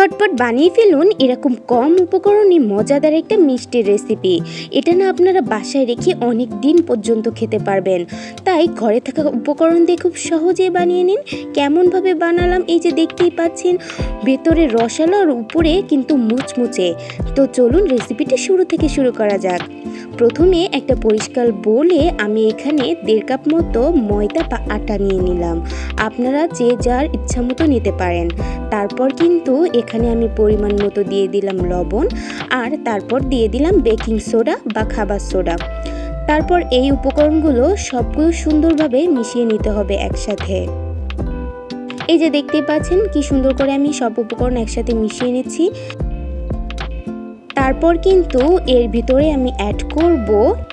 ঝটপট বানিয়ে ফেলুন এরকম কম উপকরণে মজাদার একটা মিষ্টির রেসিপি। এটা না আপনারা বাসায় রেখে অনেক দিন পর্যন্ত খেতে পারবেন। তাই ঘরে থাকা উপকরণ দিয়ে খুব সহজেই বানিয়ে নিন। কেমনভাবে বানালাম এই যে দেখতেই পাচ্ছেন, ভেতরে রসালো আর উপরে কিন্তু মুচমুচে। তো চলুন রেসিপিটি শুরু থেকে শুরু করা যাক। প্রথমে একটা পরিষ্কার বোলে আমি এখানে 1.5 কাপ মতো ময়দা বা আটা নিয়ে নিলাম। আপনারা যে যার ইচ্ছা মতো নিতে পারেন। তারপর কিন্তু এখানে আমি পরিমাণ মতো দিয়ে দিলাম লবণ, আর তারপর দিয়ে দিলাম বেকিং সোডা বা খাবার সোডা। তারপর এই উপকরণগুলো সবগুলো সুন্দরভাবে মিশিয়ে নিতে হবে একসাথে। এই যে দেখতেই পাচ্ছেন কি সুন্দর করে আমি সব উপকরণ একসাথে মিশিয়ে নিচ্ছি। তারপর কিন্তু এর ভিতরে আমি অ্যাড করব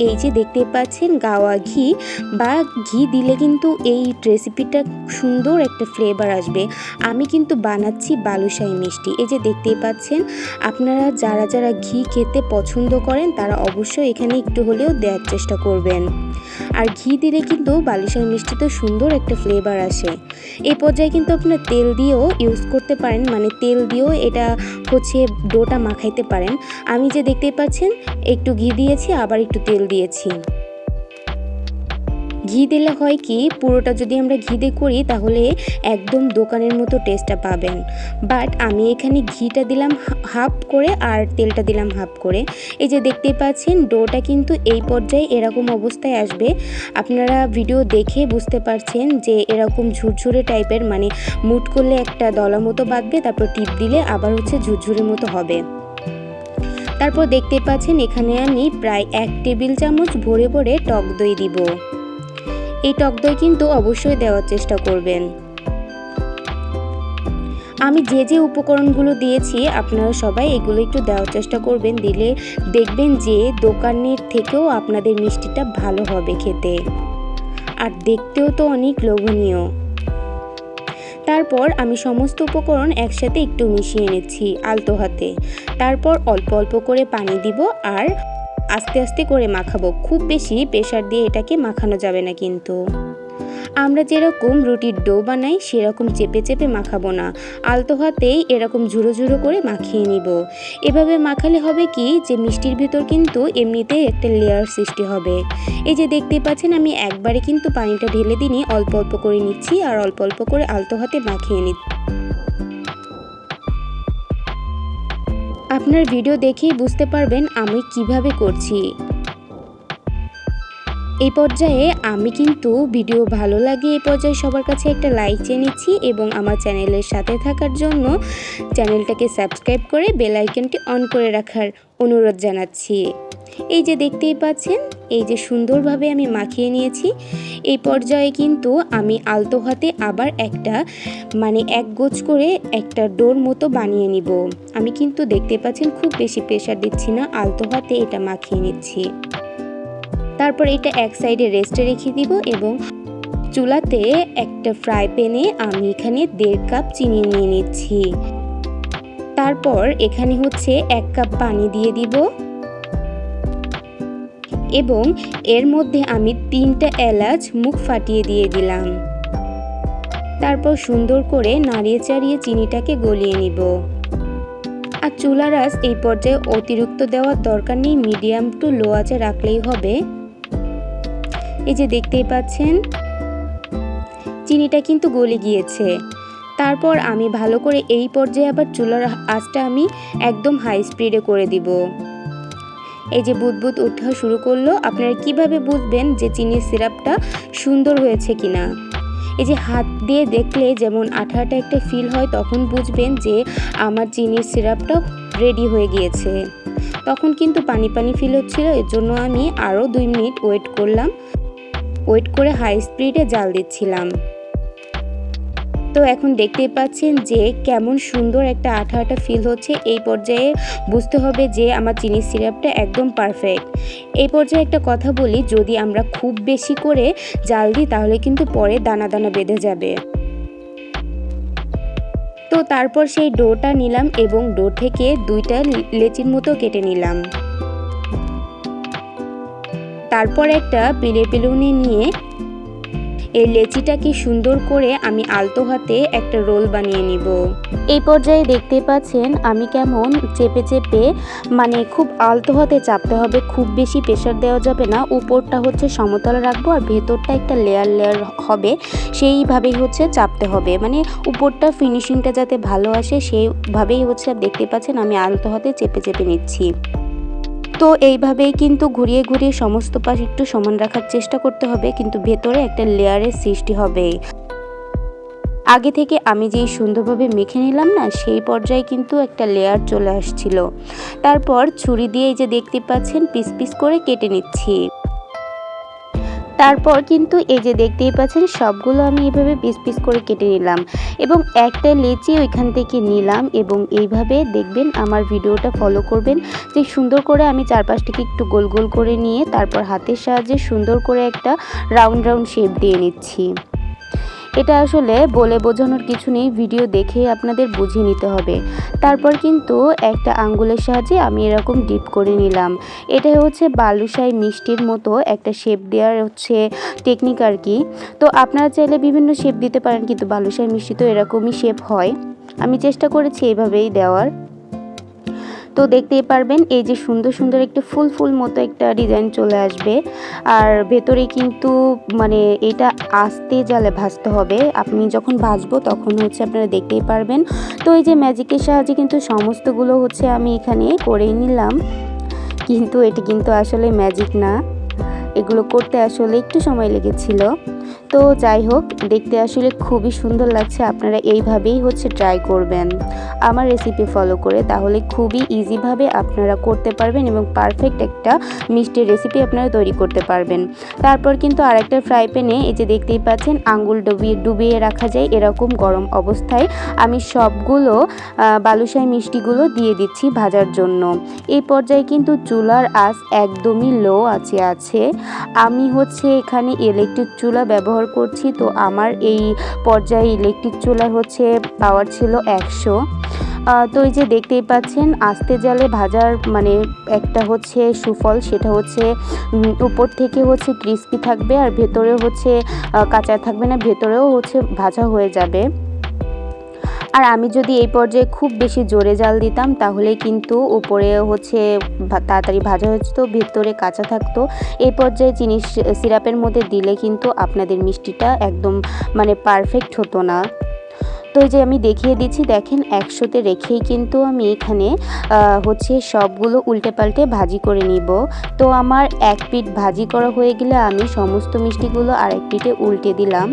এই যে দেখতে পাচ্ছেন গাওয়া ঘি, বা ঘি দিলে কিন্তু এই রেসিপিটা সুন্দর একটা ফ্লেভার আসবে। আমি কিন্তু বানাচ্ছি বালুশাহী মিষ্টি। এই যে দেখতেই পাচ্ছেন, আপনারা যারা যারা ঘি খেতে পছন্দ করেন তারা অবশ্যই এখানে একটু হলেও দেওয়ার চেষ্টা করবেন। আর ঘি দিলে কিন্তু বালুশাহী মিষ্টিতে সুন্দর একটা ফ্লেভার আসে। এই পর্যায়ে কিন্তু আপনারা তেল দিয়েও ইউজ করতে পারেন, মানে তেল দিয়েও এটা হচ্ছে ডোটা মাখাইতে পারেন। আমি যে দেখতেই পাচ্ছেন একটু ঘি দিয়েছি, আবার একটু তেল দিয়েছি। ঘি দিলে হয় কি, পুরোটা যদি আমরা ঘি দিয়ে করি তাহলে একদম দোকানের মতো টেস্টটা পাবেন। বাট আমি এখানে ঘিটা দিলাম হাফ করে আর তেলটা দিলাম হাফ করে। এই যে দেখতেই পাচ্ছেন ডোটা কিন্তু এই পর্যায়ে এরকম অবস্থায় আসবে। আপনারা ভিডিও দেখে বুঝতে পারছেন যে এরকম ঝুরঝুরে টাইপের, মানে মুট করলে একটা দলা মতো বাঁধবে, তারপর টিপ দিলে আবার হচ্ছে ঝুরঝুরে মতো হবে। তারপর দেখতে পাচ্ছেন এখানে আমি প্রায় 1 টেবিল চামচ ভরে ভরে টক দই দিব। এই টক দই কিন্তু অবশ্যই দেওয়ার চেষ্টা করবেন। আমি যে যে উপকরণগুলো দিয়েছি আপনারা সবাই এগুলো একটু দেওয়ার চেষ্টা করবেন। দিলে দেখবেন যে দোকানের থেকেও আপনাদের মিষ্টিটা ভালো হবে খেতে, আর দেখতেও তো অনেক লোভনীয়। তারপর আমি সমস্ত উপকরণ একসাথে একটু মিশিয়ে নিচ্ছি আলতো হাতে। তারপর অল্প অল্প করে পানি দিব আর আস্তে আস্তে করে মাখাবো। খুব বেশি প্রেসার দিয়ে এটাকে মাখানো যাবে না কিন্তু। আমরা যেরকম রুটির ডো বানাই সেরকম চেপে চেপে মাখাবো না, আলতো হাতেই এরকম ঝুড়ো ঝুড়ো করে মাখিয়ে নিব। এভাবে মাখালে হবে কি, যে মিষ্টির ভিতর কিন্তু এমনিতেই একটা লেয়ার সৃষ্টি হবে। এই যে দেখতে পাচ্ছেন আমি একবারে কিন্তু পানিটা ঢেলে দিইনি, অল্প অল্প করে নিচ্ছি আর অল্প অল্প করে আলতো হাতে মাখিয়ে নিচ্ছি। আপনার ভিডিও দেখেই বুঝতে পারবেন আমি কিভাবে করছি। এই পর্যায়ে আমি কিন্তু ভিডিও ভালো লাগে এই পর্যায়ে সবার কাছে একটা লাইক চেয়ে নিচ্ছি, এবং আমার চ্যানেলের সাথে থাকার জন্য চ্যানেলটাকে সাবস্ক্রাইব করে বেল আইকনটি অন করে রাখার অনুরোধ জানাচ্ছি। এই যে দেখতেই পাচ্ছেন এই যে সুন্দরভাবে আমি মাখিয়ে নিয়েছি। এই পর্যায়ে কিন্তু আমি আলতো হাতে আবার একটা, মানে এক গোছ করে একটা ডোর মতো বানিয়ে নিব। আমি কিন্তু দেখতে পাচ্ছেন খুব বেশি প্রেসার দিচ্ছি না, আলতো হাতে এটা মাখিয়ে নিচ্ছি। তারপর এটা এক সাইডে রেস্টে রেখে দিব, এবং চুলাতে একটা ফ্রাই প্যানে আমি এখানে 1.5 কাপ চিনি নিয়ে নিচ্ছি। তারপর এখানে হচ্ছে 1 কাপ পানি দিয়ে দিব, এবং এর মধ্যে আমি 3টা এলাচ মুখ ফাটিয়ে দিয়ে দিলাম। তারপর সুন্দর করে নাড়িয়ে চাড়িয়ে চিনিটাকে গলিয়ে নিব। আর চুলার আঁচ এই পর্যায়ে অতিরিক্ত দেওয়ার দরকার নেই, মিডিয়াম টু লো আঁচে রাখলেই হবে। এই যে দেখতেই পাচ্ছেন চিনিটা কিন্তু গলে গিয়েছে। তারপর আমি ভালো করে এই পর্যায়ে আবার চুলার আঁচটা আমি একদম হাই স্পিডে করে দিব। এই যে বুদবুদ ওঠা শুরু করলো। আপনারা কিভাবে বুঝবেন যে চিনির সিরাপটা সুন্দর হয়েছে কিনা? এই যে হাত দিয়ে দেখলে যেমন আঠা আঠা একটা ফিল হয়, তখন বুঝবেন যে আমার চিনির সিরাপটা রেডি হয়ে গিয়েছে। তখন কিন্তু পানি পানি ফিল হচ্ছিল, এর জন্য আমি আরও 2 মিনিট ওয়েট করলাম। ওয়েট করে হাই স্পিডে জাল দিচ্ছিলাম। তো এখন দেখতেই পাচ্ছেন যে কেমন সুন্দর একটা আঠা আঠা ফিল হচ্ছে। এই পর্যায়ে বুঝতে হবে যে আমার চিনির সিরাপটা একদম পারফেক্ট। এই পর্যায়ে একটা কথা বলি, যদি আমরা খুব বেশি করে জাল দিই তাহলে কিন্তু পরে দানা দানা বেঁধে যাবে। তো তারপর সেই ডোটা নিলাম এবং ডো থেকে 2টা লেচির মতো কেটে নিলাম। তারপর একটা পিলে পিলুনি নিয়ে এই লেচিটাকে সুন্দর করে আমি আলতো হাতে একটা রোল বানিয়ে নিব। এই পর্যায়ে দেখতে পাচ্ছেন আমি কেমন চেপে চেপে মানে খুব আলতো হাতে চাপতে হবে, খুব বেশি প্রেশার দেওয়া যাবে না। উপরটা হচ্ছে সমতল রাখবো আর ভেতরটা একটা লেয়ার লেয়ার হবে, সেইভাবেই হচ্ছে চাপতে হবে, মানে উপরটা ফিনিশিংটা যাতে ভালো আসে সেইভাবেই হচ্ছে দেখতে পাচ্ছেন আমি আলতো হাতে চেপে চেপে নিচ্ছি। তো এইভাবেই কিন্তু ঘুরিয়ে ঘুরিয়ে সমস্ত পাশ একটু সমান রাখার চেষ্টা করতে হবে, কিন্তু ভেতরে একটা লেয়ারের সৃষ্টি হবে। আগে থেকে আমি যেই সুন্দরভাবে মেখে নিলাম না, সেই পর্যায়ে কিন্তু একটা লেয়ার চলে আসছিল। তারপর ছুরি দিয়ে এই যে দেখতে পাচ্ছেন পিস পিস করে কেটে নিচ্ছি। তারপর কিন্তু এই যে দেখতেই পাচ্ছেন সবগুলো আমি এইভাবে পিস পিস করে কেটে নিলাম এবং একটা লেচি ওইখান থেকে নিলাম এবং এইভাবে দেখবেন আমার ভিডিওটা ফলো করবেন যে সুন্দর করে আমি চারপাশটাকে একটু গোল গোল করে নিয়ে তারপর হাতের সাহায্যে সুন্দর করে একটা রাউন্ড রাউন্ড শেপ দিয়ে নিচ্ছি। এটা আসলে বলে বোঝানোর কিছু নেই, ভিডিও দেখে আপনাদের বুঝিয়ে নিতে হবে। তারপর কিন্তু একটা আঙ্গুলের সাহায্যে আমি এরকম ডিপ করে নিলাম। এটা হচ্ছে বালুশাহী মিষ্টির মতো একটা শেপ দেওয়ার হচ্ছে টেকনিক আর কি। তো আপনারা চাইলে বিভিন্ন শেপ দিতে পারেন, কিন্তু বালুশাহী মিষ্টি তো এরকমই শেপ হয়। আমি চেষ্টা করেছি এইভাবেই দেওয়ার। তো দেখতেই পারবেন এই যে সুন্দর সুন্দর একটা ফুল ফুল মতো একটা ডিজাইন চলে আসবে। আর ভেতরে কিন্তু মানে এটা আস্তে জালে ভাজতে হবে, আপনি যখন ভাজবো তখন হচ্ছে আপনারা দেখতেই পারবেন। তো এই যে ম্যাজিকের সাহায্যে কিন্তু সমস্তগুলো হচ্ছে আমি এখানে করেই নিলাম, কিন্তু এটা কিন্তু আসলে ম্যাজিক না, এগুলো করতে আসলে একটু সময় লেগেছিল। তো যাই হোক, দেখতে আসলে খুবই সুন্দর লাগছে। আপনারা এইভাবেই হচ্ছে ট্রাই করবেন আমার রেসিপি ফলো করে, তাহলে খুবই ইজিভাবে আপনারা করতে পারবেন এবং পারফেক্ট একটা মিষ্টির রেসিপি আপনারা তৈরি করতে পারবেন। তারপর কিন্তু আরেকটা ফ্রাই প্যানে এই যে দেখতেই পাচ্ছেন আঙ্গুল ডুবিয়ে রাখা যায়, এরকম গরম অবস্থায় আমি সবগুলো বালুশাহী মিষ্টিগুলো দিয়ে দিচ্ছি ভাজার জন্য। এই পর্যায়ে কিন্তু চুলার আঁচ একদমই লো আছে। আমি হচ্ছে এখানে ইলেকট্রিক চুলা ব্যবহার করছি, তো আমার এই পর্যায়ে ইলেকট্রিক চুলার হচ্ছে পাওয়ার ছিল 100। তো এই যে দেখতেই পাচ্ছেন আস্তে জালে ভাজার মানে একটা হচ্ছে সুফল, সেটা হচ্ছে উপর থেকে হচ্ছে ক্রিস্পি থাকবে আর ভেতরে হচ্ছে কাঁচা থাকবে না, ভেতরেও হচ্ছে ভাজা হয়ে যাবে। আর আমি যদি এই পর্যায়ে খুব বেশি জোরে জাল দিতাম তাহলে কিন্তু উপরে হচ্ছে তাড়াতাড়ি ভাজা হয়ে যেত, ভেতরে কাঁচা থাকতো। এই পর্যায়ে চিনি সিরাপের মধ্যে দিলে কিন্তু আপনাদের মিষ্টিটা একদম মানে পারফেক্ট হতো না। তো এই যে আমি দেখিয়ে দিচ্ছি, দেখেন 100-তে রেখেই কিন্তু আমি এখানে হচ্ছে সবগুলো উল্টে পাল্টে ভাজি করে নিব। তো আমার এক পিঠ ভাজি করা হয়ে গেলে আমি সমস্ত মিষ্টিগুলো আরেক পিঠে উল্টে দিলাম।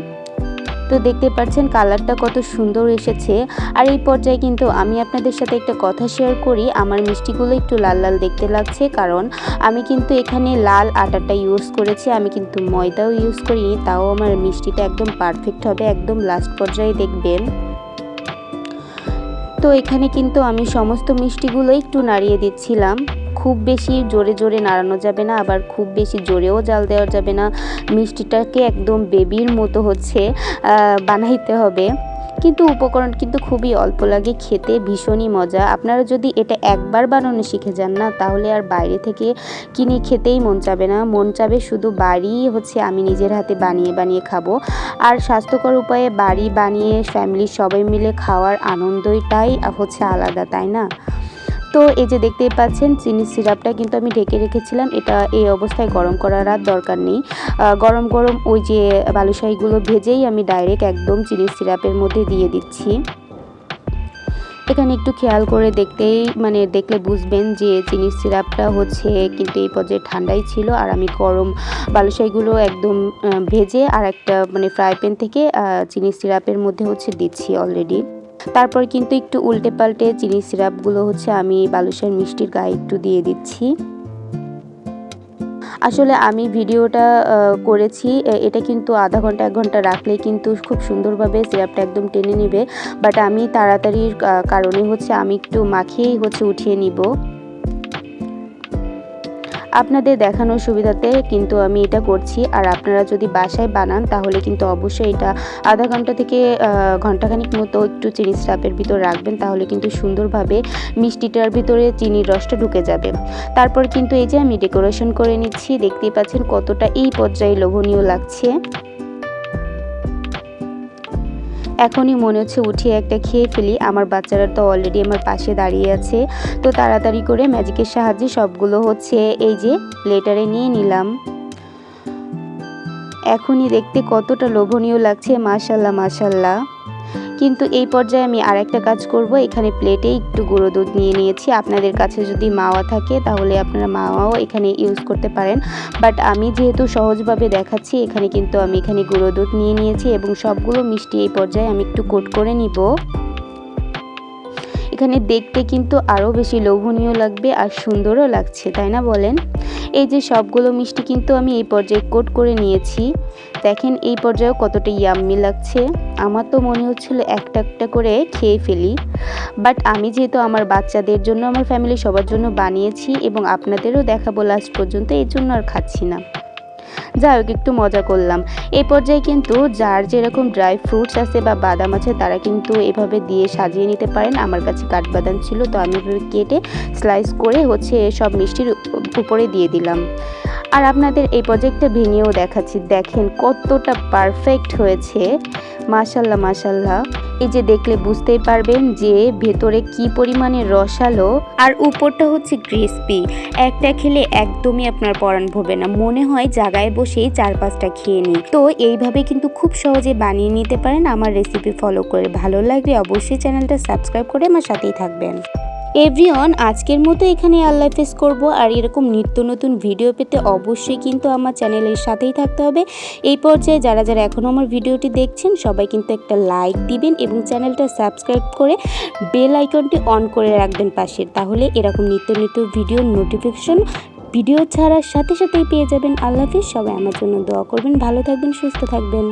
তো দেখতে পাচ্ছেন কালারটা কত সুন্দর এসেছে। আর এই পর্যায়ে কিন্তু আমি আপনাদের সাথে একটা কথা শেয়ার করি, আমার মিষ্টিগুলো একটু লাল লাল দেখতে লাগছে কারণ আমি কিন্তু এখানে লাল আটাটা ইউজ করেছি, আমি কিন্তু ময়দাও ইউজ করিনি, তাও আমার মিষ্টিটা একদম পারফেক্ট হবে, একদম লাস্ট পর্যায়ে দেখবেন। তো এখানে কিন্তু আমি সমস্ত মিষ্টিগুলো একটু নাড়িয়ে দিচ্ছিলাম, খুব বেশি জোরে জোরে নাড়ানো যাবে না, আবার খুব বেশি জোরেও জাল দেওয়া যাবে না, মিষ্টিটাকে একদম বেবির মতো হচ্ছে বানাইতে হবে। কিন্তু উপকরণ কিন্তু খুবই অল্প লাগে, খেতে ভীষণই মজা। আপনারা যদি এটা একবার বানানো শিখে যান না, তাহলে আর বাইরে থেকে কিনে খেতেই মন চাবে না, মন চাবে শুধু বাড়ি হচ্ছে আমি নিজের হাতে বানিয়ে বানিয়ে খাবো। আর স্বাস্থ্যকর উপায়ে বাড়ি বানিয়ে ফ্যামিলির সবাই মিলে খাওয়ার আনন্দটাই হচ্ছে আলাদা, তাই না? তো এই যে দেখতেই পাচ্ছেন চিনি সিরাপটা কিন্তু আমি ঢেকে রেখেছিলাম, এটা এই অবস্থায় গরম করার আর দরকার নেই। গরম গরম ওই যে বালুশাহীগুলো ভেজেই আমি ডাইরেক্ট একদম চিনি সিরাপের মধ্যে দিয়ে দিচ্ছি। এখানে একটু খেয়াল করে দেখলে বুঝবেন যে চিনি সিরাপটা হচ্ছে কিন্তু এই পর্যায়ে ঠান্ডাই ছিল, আর আমি গরম বালুশাহীগুলো একদম ভেজে আর একটা মানে ফ্রাই প্যান থেকে চিনি সিরাপের মধ্যে হচ্ছে দিচ্ছি অলরেডি। তারপর কিন্তু একটু উল্টে পাল্টে চিনি সিরাপগুলো হচ্ছে আমি বালুশাহীর মিষ্টির গায়ে একটু দিয়ে দিচ্ছি। আসলে আমি ভিডিওটা করেছি, এটা কিন্তু আধা ঘন্টা 1 ঘন্টা রাখলে কিন্তু খুব সুন্দরভাবে সিরাপটা একদম টেনে নেবে, বাট আমি তাড়াতাড়ির কারণে হচ্ছে আমি একটু মাখিয়েই হচ্ছে উঠিয়ে নিব। আপনাদের দেখানোর সুবিধাতে কিন্তু আমি এটা করছি, আর আপনারা যদি বাসায় বানান তাহলে কিন্তু অবশ্যই এটা আধা ঘন্টা থেকে ঘন্টাখানিক মতো একটু চিনি সিরাপের ভিতর রাখবেন, তাহলে কিন্তু সুন্দরভাবে মিষ্টিটার ভিতরে চিনির রসটা ঢুকে যাবে। তারপর কিন্তু এই যে আমি ডেকোরেশন করে নিচ্ছি, দেখতেই পাচ্ছেন কতটা এই পর্যায়ে লোভনীয় লাগছে। এখনই মনে হচ্ছে উঠিয়ে একটা খেয়ে ফেলি। আমার বাচ্চারা তো অলরেডি আমার পাশে দাঁড়িয়ে আছে, তো তাড়াতাড়ি করে ম্যাজিকের সাহায্যে সবগুলো হচ্ছে এই যে প্লেটারে নিয়ে নিলাম। এখনই দেখতে কতটা লোভনীয় লাগছে, মাশাল্লাহ মাশাল্লাহ। কিন্তু এই পর্যায়ে আমি আরেকটা কাজ করব, এখানে প্লেটে একটু গুঁড়ো দুধ নিয়ে নিয়েছি। আপনাদের কাছে যদি মাওয়া থাকে তাহলে আপনারা মাওয়াও এখানে ইউজ করতে পারেন, বাট আমি যেহেতু সহজভাবে দেখাচ্ছি এখানে কিন্তু আমি এখানে গুঁড়ো দুধ নিয়ে নিয়েছি এবং সবগুলো মিষ্টি এই পর্যায়ে আমি একটু কোট করে নিব। এখানে দেখতে কিন্তু আরও বেশি লোভনীয় লাগবে আর সুন্দরও লাগছে, তাই না বলেন? এই যে সবগুলো মিষ্টি কিন্তু আমি এই পর্যায়ে কোট করে নিয়েছি। দেখেন এই পর্যায়েও কতটা ইয়াম্মি লাগছে। আমার তো মনে হচ্ছিল একটা একটা করে খেয়ে ফেলি, বাট আমি যেহেতু আমার বাচ্চাদের জন্য, আমার ফ্যামিলি সবার জন্য বানিয়েছি এবং আপনাদেরও দেখাবো লাস্ট পর্যন্ত, এই জন্য আর খাচ্ছি না। যাই হোক, একটু মজা করলাম। এই পর্যায়ে কিন্তু যার যেরকম ড্রাই ফ্রুটস আছে বা বাদাম আছে তারা কিন্তু এভাবে দিয়ে সাজিয়ে নিতে পারেন। আমার কাছে কাঠবাদাম ছিল, তো আমি এভাবে কেটে স্লাইস করে হচ্ছে সব মিষ্টির উপরে দিয়ে দিলাম। আর আপনাদের এই প্রজেক্টটা ভেঙেও দেখাচ্ছি, দেখেন কতটা পারফেক্ট হয়েছে, মাশাল্লাহ মাশাল্লাহ। এই যে দেখলে বুঝতেই পারবেন যে ভেতরে কি পরিমাণে রসালো আর উপরটা হচ্ছে ক্রিস্পি। একটা খেলে একদমই আপনার পরাণ ভরবে না, মনে হয় জায়গায় বসেই 4-5টা খেয়ে নিই। তো এইভাবে কিন্তু খুব সহজে বানিয়ে নিতে পারেন আমার রেসিপি ফলো করে। ভালো লাগলে অবশ্যই চ্যানেলটা সাবস্ক্রাইব করে আমার সাথেই থাকবেন। এভরিওয়ান, আজকের মতো এখানে আল্লাহ হাফেজ করব। আর এরকম নিত্য নতুন ভিডিও পেতে অবশ্যই কিন্তু আমার চ্যানেলের সাথেই থাকতে হবে। এই পর্যায়ে যারা যারা এখনও আমার ভিডিওটি দেখছেন সবাই কিন্তু একটা লাইক দিবেন এবং চ্যানেলটা সাবস্ক্রাইব করে বেল আইকনটি অন করে রাখবেন পাশের, তাহলে এরকম নিত্য নিত্য ভিডিওর নোটিফিকেশন ভিডিও ছাড়ার সাথে সাথেই পেয়ে যাবেন। আল্লাহ হাফেজ। সবাই আমার জন্য দোয়া করবেন, ভালো থাকবেন, সুস্থ থাকবেন।